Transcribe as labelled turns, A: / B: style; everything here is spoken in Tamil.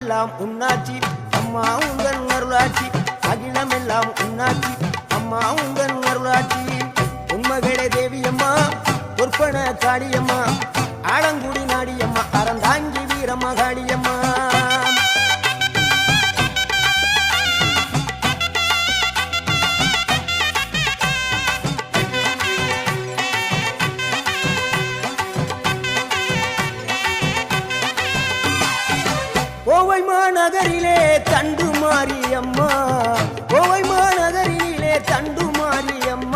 A: எல்லாம் உன்னாட்சி அம்மா உங்கள் அருளாட்சி அகிலம் எல்லாம் உன்னாட்சி அம்மா உங்கள் அருளாட்சி உண்மகளே தேவியம்மா பொற்பன காளியம்மா ஆலங்குடி நாடியம்மா அறந்தாங்கி வீரம்மா காளியம்மா கோவை மாநகரிலே தண்டு மாரியம்மா கோவை மாநகரிலே தண்டு மாரியம்மா